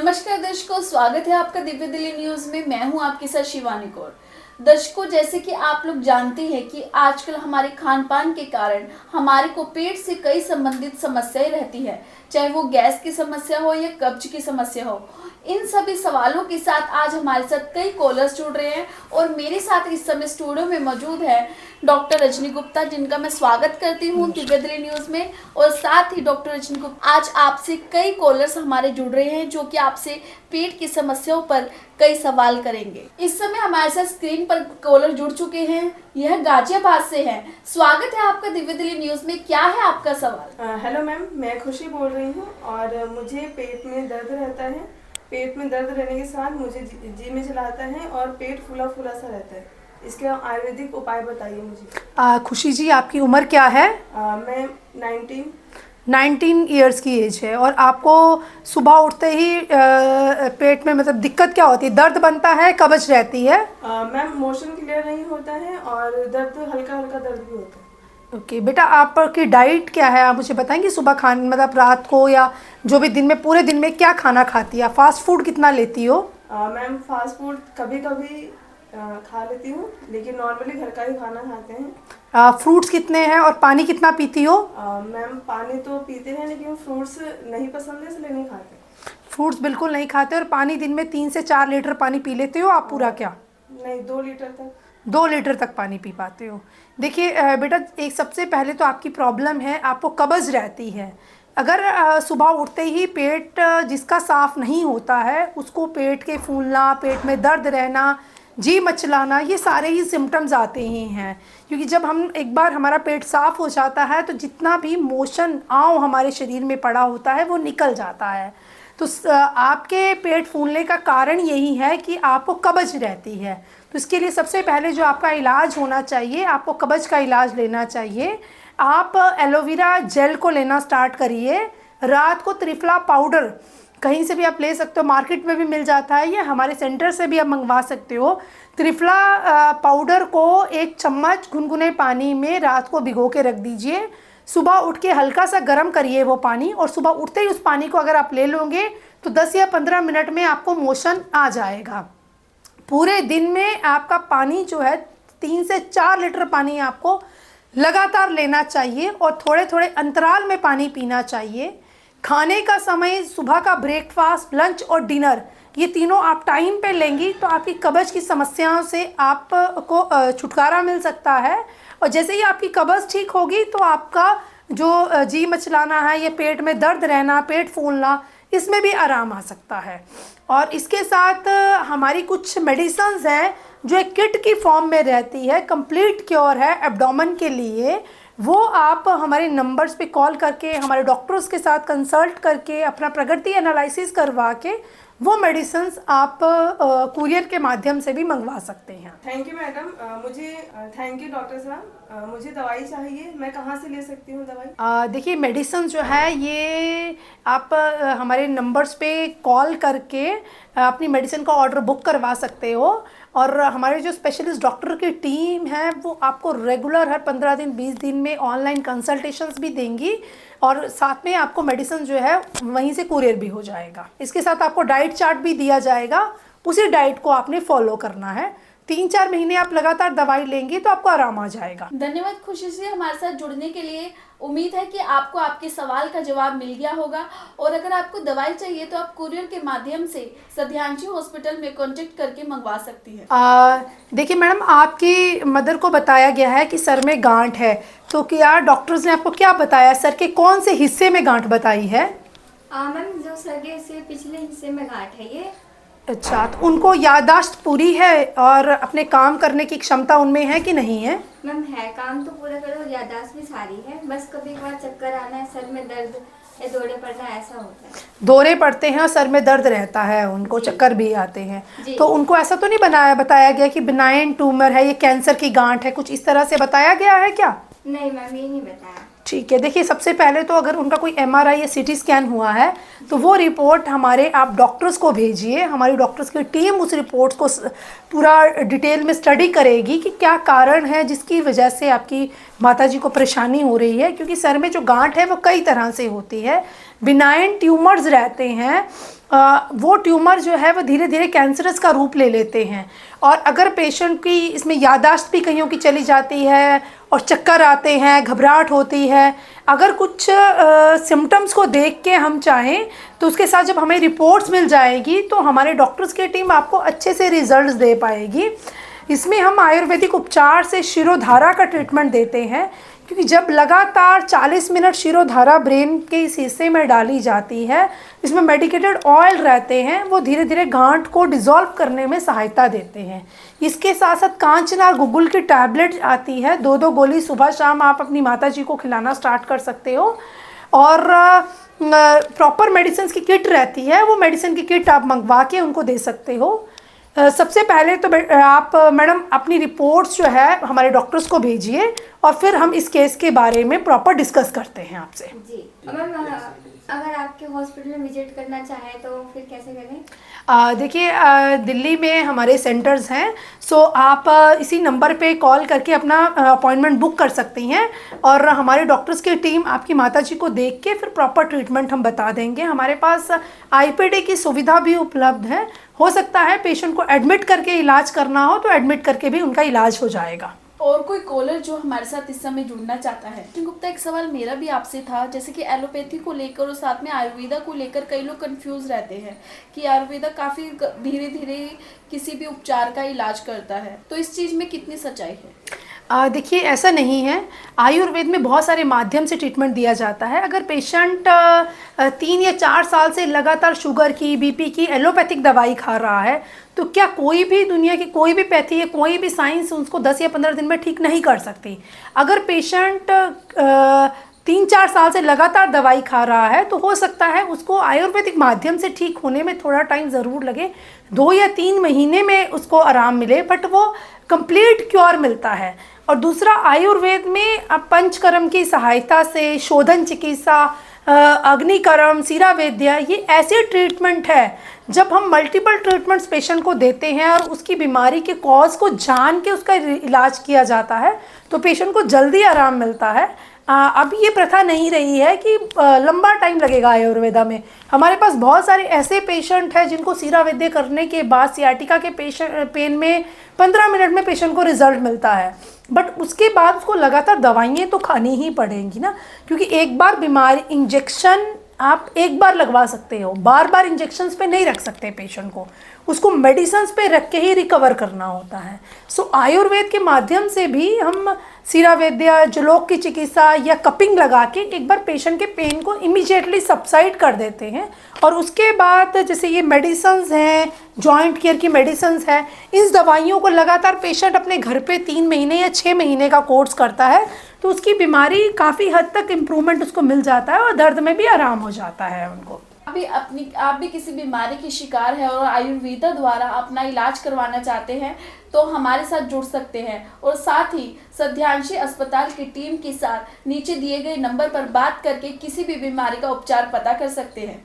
नमस्कार दर्शकों, स्वागत है आपका दिव्य दिल्ली न्यूज में। मैं हूं आपके साथ शिवानी कौर। दर्शकों, जैसे कि आप लोग जानते हैं कि आजकल हमारे खान पान के कारण हमारे को पेट से कई संबंधित समस्याएं रहती है, चाहे वो गैस की समस्या हो या कब्ज की समस्या हो। इन सभी सवालों के साथ आज हमारे साथ कई कॉलर्स जुड़ रहे हैं और मेरे साथ इस समय स्टूडियो में मौजूद है डॉक्टर रजनी गुप्ता, जिनका मैं स्वागत करती हूँ दिव्य दिल्ली न्यूज में। और साथ ही डॉक्टर रजनी गुप्ता, आज आपसे कई कॉलर्स हमारे जुड़ रहे हैं जो कि आपसे पेट की समस्याओं पर कई सवाल करेंगे। इस समय हमारे साथ स्क्रीन पर कॉलर जुड़ चुके हैं, यह गाजियाबाद से हैं। स्वागत है आपका दिव्य दिल्ली न्यूज में। क्या है आपका सवाल? हेलो मैम, मैं खुशी बोल रही हूँ और मुझे पेट में दर्द रहता है। पेट में दर्द रहने के साथ मुझे जी में चलाता है और पेट फूला फूला सा रहता है। इसके आयुर्वेदिक उपाय बताइए मुझे। खुशी जी, आपकी उम्र क्या है? मैं 19 ईयर्स की एज है। और आपको सुबह उठते ही पेट में मतलब दिक्कत क्या होती है? दर्द बनता है, कब्ज रहती है? मैम, मोशन क्लियर नहीं होता है और दर्द, हल्का हल्का दर्द भी होता है। ओके बेटा, आपकी डाइट क्या है? आप मुझे बताएंगे सुबह खाने मतलब रात को या जो भी दिन में, पूरे दिन में क्या खाना खाती है? फास्ट फूड कितना लेती हो? मैम, फास्ट फूड कभी कभी खा लेती हूँ, लेकिन नॉर्मली घर का ही खाना खाते हैं। फ्रूट्स कितने हैं और पानी कितना पीती हो? मैम, पानी तो पीते हैं लेकिन फ्रूट्स नहीं पसंद है, इसलिए नहीं खाते। फ्रूट्स बिल्कुल नहीं खाते। और पानी दिन में 3 से 4 लीटर पानी पी लेते हो आप पूरा? क्या नहीं, 2 लीटर तक। 2 लीटर तक पानी पी पाते हो? देखिए बेटा, एक सबसे पहले तो आपकी प्रॉब्लम है, आपको कब्ज़ रहती है। अगर सुबह उठते ही पेट जिसका साफ़ नहीं होता है, उसको पेट के फूलना, पेट में दर्द रहना, जी मचलाना, ये सारे ही सिम्टम्स आते ही हैं। क्योंकि जब हम एक बार हमारा पेट साफ़ हो जाता है तो जितना भी मोशन आंव हमारे शरीर में पड़ा होता है वो निकल जाता है। तो आपके पेट फूलने का कारण यही है कि आपको कब्ज़ रहती है। तो इसके लिए सबसे पहले जो आपका इलाज होना चाहिए, आपको कब्ज़ का इलाज लेना चाहिए। आप एलोवेरा जेल को लेना स्टार्ट करिए। रात को त्रिफला पाउडर कहीं से भी आप ले सकते हो, मार्केट में भी मिल जाता है, या हमारे सेंटर से भी आप मंगवा सकते हो। त्रिफला पाउडर को 1 चम्मच गुनगुने पानी में रात को भिगो के रख दीजिए। सुबह उठ के हल्का सा गर्म करिए वो पानी, और सुबह उठते ही उस पानी को अगर आप ले लोगे तो 10 या 15 मिनट में आपको मोशन आ जाएगा। पूरे दिन में आपका पानी जो है 3 से 4 लीटर पानी आपको लगातार लेना चाहिए और थोड़े थोड़े अंतराल में पानी पीना चाहिए। खाने का समय, सुबह का ब्रेकफास्ट, लंच और डिनर, ये तीनों आप टाइम पे लेंगी तो आपकी कब्ज़ की समस्याओं से आपको छुटकारा मिल सकता है। और जैसे ही आपकी कब्ज़ ठीक होगी तो आपका जो जी मचलाना है, ये पेट में दर्द रहना, पेट फूलना, इसमें भी आराम आ सकता है। और इसके साथ हमारी कुछ मेडिसिन्स हैं जो एक किट की फॉर्म में रहती है, कंप्लीट क्योर है एब्डोमेन के लिए। वो आप हमारे नंबर्स पे कॉल करके, हमारे डॉक्टर्स के साथ कंसल्ट करके, अपना प्रगति एनालिसिस करवा के वो मेडिसिन्स आप कुरियर के माध्यम से भी मंगवा सकते हैं। Thank you madam. Thank you doctor साहब। मुझे दवाई चाहिए, मैं कहाँ से ले सकती हूँ दवाई? देखिए, मेडिसिन जो है ये आप हमारे नंबर्स पे कॉल करके अपनी मेडिसिन का ऑर्डर बुक करवा सकते हो। और हमारे जो स्पेशलिस्ट डॉक्टर की टीम है वो आपको रेगुलर हर 15 दिन 20 दिन में ऑनलाइन कंसल्टेशंस भी देंगी, और साथ में आपको मेडिसिन जो है वहीं से कुरियर भी हो जाएगा। इसके साथ आपको डाइट चार्ट भी दिया जाएगा, उसी डाइट को आपने फॉलो करना है। 3-4 महीने आप लगातार दवाई लेंगे तो आपको आराम आ जाएगा। धन्यवाद खुशी से हमारे साथ जुड़ने के लिए। उम्मीद है कि आपको आपके सवाल का जवाब मिल गया होगा। और अगर आपको दवाई चाहिए तो आप कुरियर के माध्यम से सध्यांशी हॉस्पिटल में कांटेक्ट करके मंगवा सकती हैं। देखिए मैडम, आपकी मदर को बताया गया है कि सर में गांठ है, तो क्या डॉक्टर्स ने आपको क्या बताया? सर के कौन से हिस्से में गांठ बताई है? मैम, जो सर के से पिछले हिस्से में गांठ है ये। अच्छा, तो उनको याददाश्त पूरी है और अपने काम करने की क्षमता उनमें है कि नहीं है? मैम है, काम तो पूरा करो, याददाश्त भी सारी है, बस कभी कभार चक्कर आना है, सर में दर्द या दौरे पड़ना, ऐसा होता है। दौरे पड़ते हैं और सर में दर्द रहता है, उनको चक्कर भी आते हैं। तो उनको ऐसा तो नहीं बताया गया कि बिनाइन ट्यूमर है, ये कैंसर की गांठ है, कुछ इस तरह से बताया गया है क्या? नहीं मैम, ये नहीं बताया। ठीक है, देखिए सबसे पहले तो अगर उनका कोई MRI या CT स्कैन हुआ है तो वो रिपोर्ट हमारे आप डॉक्टर्स को भेजिए। हमारी डॉक्टर्स की टीम उस रिपोर्ट को पूरा डिटेल में स्टडी करेगी कि क्या कारण है जिसकी वजह से आपकी माताजी को परेशानी हो रही है। क्योंकि सर में जो गांठ है वो कई तरह से होती है। बिनाइन ट्यूमर्स रहते हैं, वो ट्यूमर जो है वो धीरे धीरे कैंसरस का रूप ले लेते हैं। और अगर पेशेंट की इसमें यादाश्त भी कईयों की चली जाती है और चक्कर आते हैं, घबराहट होती है, अगर कुछ सिम्टम्स को देख के हम चाहें तो उसके साथ जब हमें रिपोर्ट्स मिल जाएगी तो हमारे डॉक्टर्स की टीम आपको अच्छे से रिजल्ट्स दे पाएगी। इसमें हम आयुर्वेदिक उपचार से शिरोधारा का ट्रीटमेंट देते हैं, क्योंकि जब लगातार 40 मिनट शिरोधारा ब्रेन के इस हिस्से में डाली जाती है, इसमें मेडिकेटेड ऑयल रहते हैं, वो धीरे धीरे गांठ को डिज़ोल्व करने में सहायता देते हैं। इसके साथ साथ कांचनार गुगुल की टैबलेट आती है, 2-2 गोली सुबह शाम आप अपनी माता जी को खिलाना स्टार्ट कर सकते हो। और प्रॉपर मेडिसिन की किट रहती है, वो मेडिसिन की किट आप मंगवा के उनको दे सकते हो। सबसे पहले तो आप मैडम अपनी रिपोर्ट्स जो है हमारे डॉक्टर्स को भेजिए और फिर हम इस केस के बारे में प्रॉपर डिस्कस करते हैं आपसे। जी मैम, अगर आपके हॉस्पिटल में विजिट करना चाहें तो फिर कैसे करें? देखिए, दिल्ली में हमारे सेंटर्स हैं, सो आप इसी नंबर पे कॉल करके अपना अपॉइंटमेंट बुक कर सकती हैं और हमारे डॉक्टर्स की टीम आपकी माताजी को देख के फिर प्रॉपर ट्रीटमेंट हम बता देंगे। हमारे पास आईपीडी की सुविधा भी उपलब्ध है, हो सकता है पेशेंट को एडमिट करके इलाज करना हो तो एडमिट करके भी उनका इलाज हो जाएगा। और कोई कॉलर जो हमारे साथ इस समय जुड़ना चाहता है। गुप्ता, एक सवाल मेरा भी आपसे था, जैसे कि एलोपैथी को लेकर और साथ में आयुर्वेदा को लेकर कई लोग कंफ्यूज रहते हैं कि आयुर्वेदा काफ़ी धीरे धीरे किसी भी उपचार का इलाज करता है, तो इस चीज़ में कितनी सच्चाई है? देखिए, ऐसा नहीं है। आयुर्वेद में बहुत सारे माध्यम से ट्रीटमेंट दिया जाता है। अगर पेशेंट 3 या 4 साल से लगातार शुगर की, बीपी की एलोपैथिक दवाई खा रहा है तो क्या कोई भी दुनिया की कोई भी पैथी या कोई भी साइंस उसको 10 या 15 दिन में ठीक नहीं कर सकती। अगर पेशेंट 3-4 साल से लगातार दवाई खा रहा है तो हो सकता है उसको आयुर्वेदिक माध्यम से ठीक होने में थोड़ा टाइम ज़रूर लगे, 2 या 3 महीने में उसको आराम मिले, बट वो कंप्लीट क्योर मिलता है। और दूसरा, आयुर्वेद में अब पंचकर्म की सहायता से शोधन चिकित्सा, अग्निकर्म, सीरावेद्या, ये ऐसे ट्रीटमेंट है जब हम मल्टीपल ट्रीटमेंट्स पेशेंट को देते हैं और उसकी बीमारी के कॉज को जान के उसका इलाज किया जाता है तो पेशेंट को जल्दी आराम मिलता है। अब ये प्रथा नहीं रही है कि लंबा टाइम लगेगा आयुर्वेदा में। हमारे पास बहुत सारे ऐसे पेशेंट हैं जिनको सीरावेद्य करने के बाद सियाटिका के पेन में 15 मिनट में पेशेंट को रिजल्ट मिलता है, बट उसके बाद उसको लगातार दवाइयाँ तो खानी ही पड़ेंगी ना, क्योंकि एक बार बीमारी इंजेक्शन आप एक बार लगवा सकते हो, बार बार इंजेक्शन्स पे नहीं रख सकते पेशेंट को, उसको मेडिसिन्स पे रख के ही रिकवर करना होता है। सो आयुर्वेद के माध्यम से भी हम सीरावेद्या, जलोक की चिकित्सा या कपिंग लगा के एक बार पेशेंट के पेन को इमीडिएटली सबसाइड कर देते हैं। और उसके बाद जैसे ये मेडिसिन्स हैं, जॉइंट केयर की मेडिसिन्स हैं, इस दवाइयों को लगातार पेशेंट अपने घर पे 3 महीने या 6 महीने का कोर्स करता है तो उसकी बीमारी काफ़ी हद तक इम्प्रूवमेंट उसको मिल जाता है और दर्द में भी आराम हो जाता है उनको। आप भी किसी बीमारी की शिकार है और आयुर्वेदा द्वारा अपना इलाज करवाना चाहते हैं तो हमारे साथ जुड़ सकते हैं और साथ ही सध्यांशी अस्पताल की टीम के साथ नीचे दिए गए नंबर पर बात करके किसी भी बीमारी का उपचार पता कर सकते हैं।